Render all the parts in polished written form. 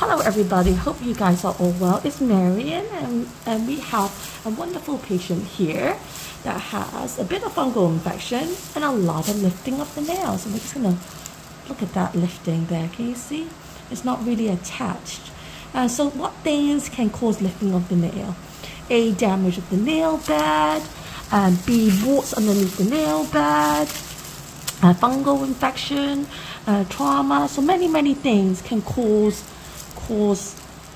Hello everybody, hope you guys are all well. It's Marion and we have a wonderful patient here that has a bit of fungal infection and a lot of lifting of the nails. So we're just going to look at that lifting there. Can you see? It's not really attached. So what things can cause lifting of the nail? A, damage of the nail bed, B, warts underneath the nail bed, fungal infection, trauma. So many things can cause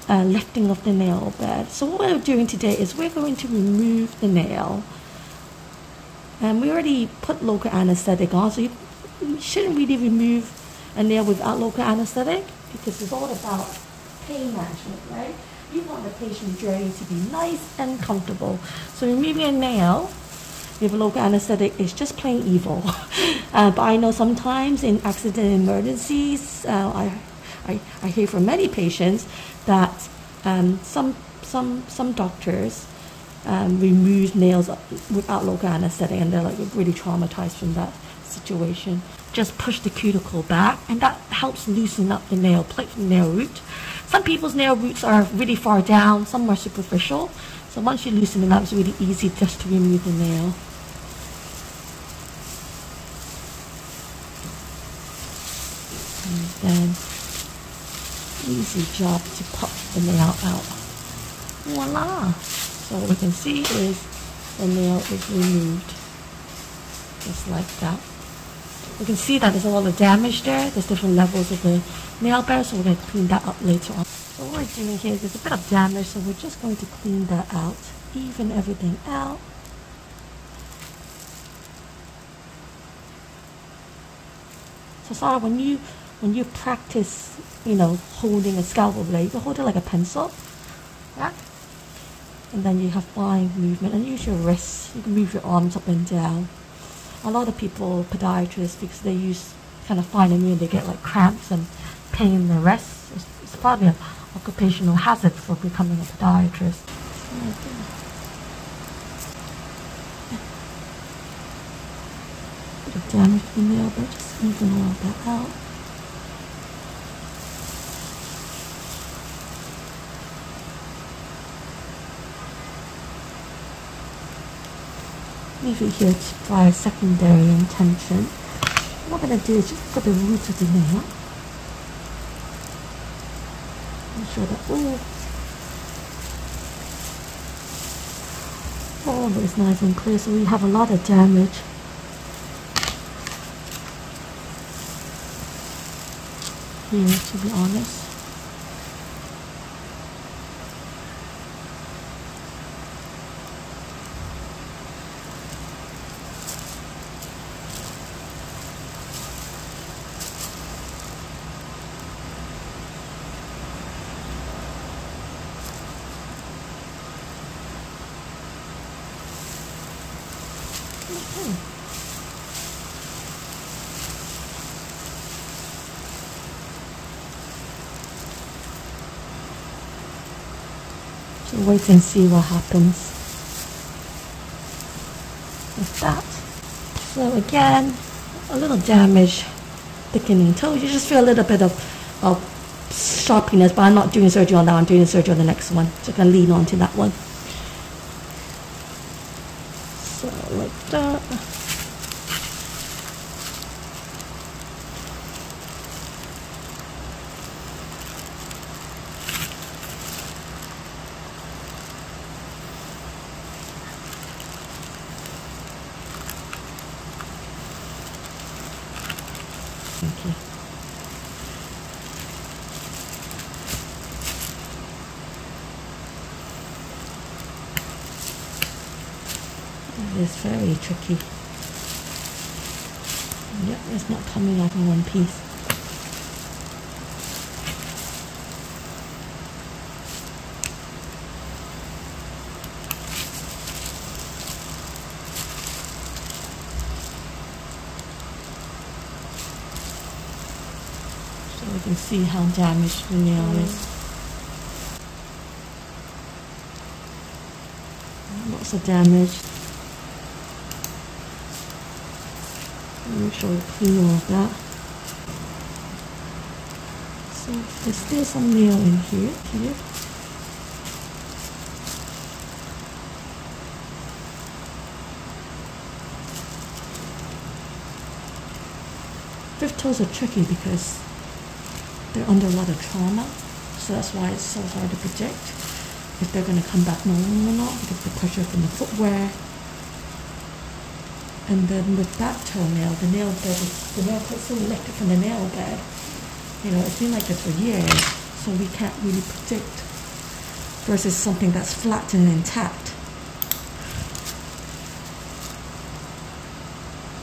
lifting of the nail bed. So what we're doing today is we're going to remove the nail, and we already put local anesthetic on, so you shouldn't really remove a nail without local anesthetic, because it's all about pain management, right? You want the patient's journey to be nice and comfortable. So removing a nail with a local anesthetic is just plain evil. But I know sometimes in accident emergencies, I hear from many patients that some doctors remove nails without local anesthetic, and they're like really traumatized from that situation. Just push the cuticle back, and that helps loosen up the nail plate from the nail root. Some people's nail roots are really far down, some are superficial. So once you loosen it up, it's really easy just to remove the nail. And then easy job to pop the nail out. Voila! So what we can see is the nail is removed, just like that. We can see that there's a lot of damage there. There's different levels of the nail bed, so we're going to clean that up later on. So what we're doing here is there's a bit of damage, so we're just going to clean that out, even everything out. So sorry, when you practice, holding a scalpel blade, you can hold it like a pencil, yeah? And then you have fine movement, and use your wrists. You can move your arms up and down. A lot of people, podiatrists, because they use kind of fine and they get like cramps and pain in their wrists. It's probably an occupational hazard for becoming a podiatrist. Bit of damage to the nail, but just smoothing all of that out. Leave it here for a secondary intention. What I'm going to do is just put the root of the nail. Make sure that all of it is nice and clear, so we have a lot of damage. Here, to be honest. Okay. So wait and see what happens with that. So again, a little damage, thickening toe. You just feel a little bit of sharpness, but I'm not doing surgery on that one. I'm doing surgery on the next one. So I can lean on to that one. So like that. Okay. It's very tricky. Yep, it's not coming out in one piece. So we can see how damaged the nail is. Lots of damage. Make sure we clean all of that. So So there's still some nail in here. Fifth toes are tricky because they're under a lot of trauma, so that's why it's so hard to predict if they're going to come back normal or not because of the pressure from the footwear. And then with that toenail, the nail clip's so lifted from the nail bed. You know, it's been like this for years, so we can't really predict versus something that's flat and intact.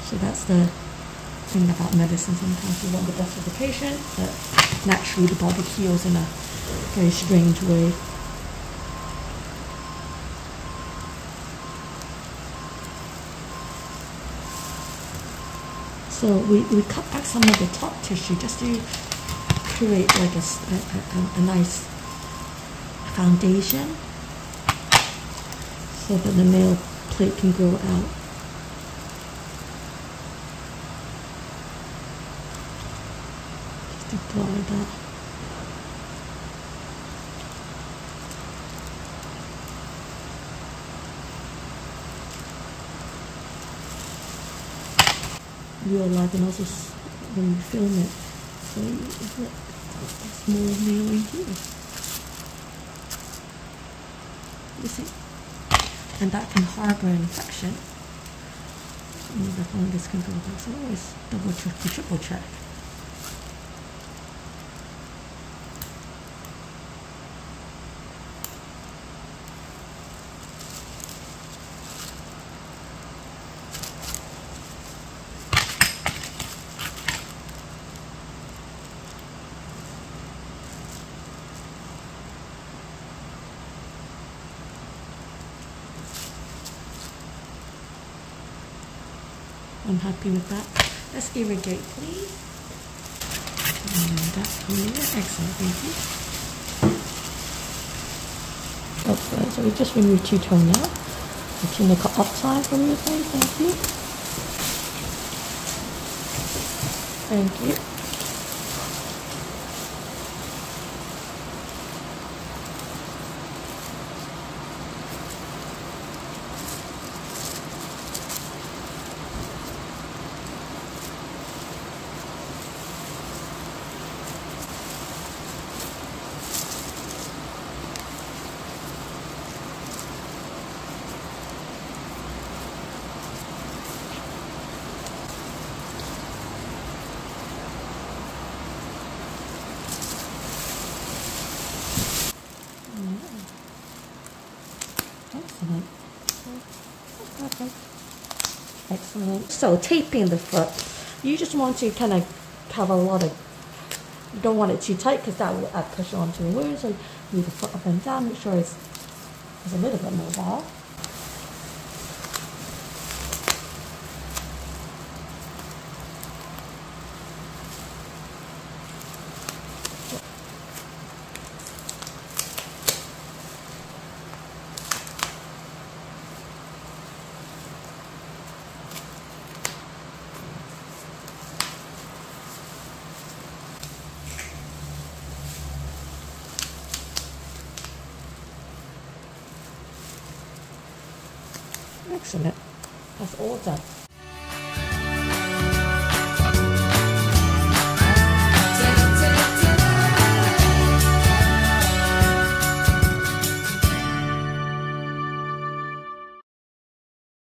So that's the thing about medicine. Sometimes you want the best for the patient, but naturally the body heals in a very strange way. So we cut back some of the top tissue just to create like a nice foundation so that the nail plate can grow out. Just apply that. Real life, and also when you film it, so it's like a small nail in here. You see, and that can harbor infection. And the fungus can go there. So always double check, triple check. I'm happy with that. Let's irrigate, please. And that's clear. Excellent, thank you. Okay, so we just removed 2 toenails. The clinical uptime from your face, thank you. Thank you. Excellent. Excellent. So taping the foot, you just want to kind of have a lot of, you don't want it too tight because that will add pressure onto the wound. So move the foot up and down, make sure it's a little bit mobile. Excellent. That's all done.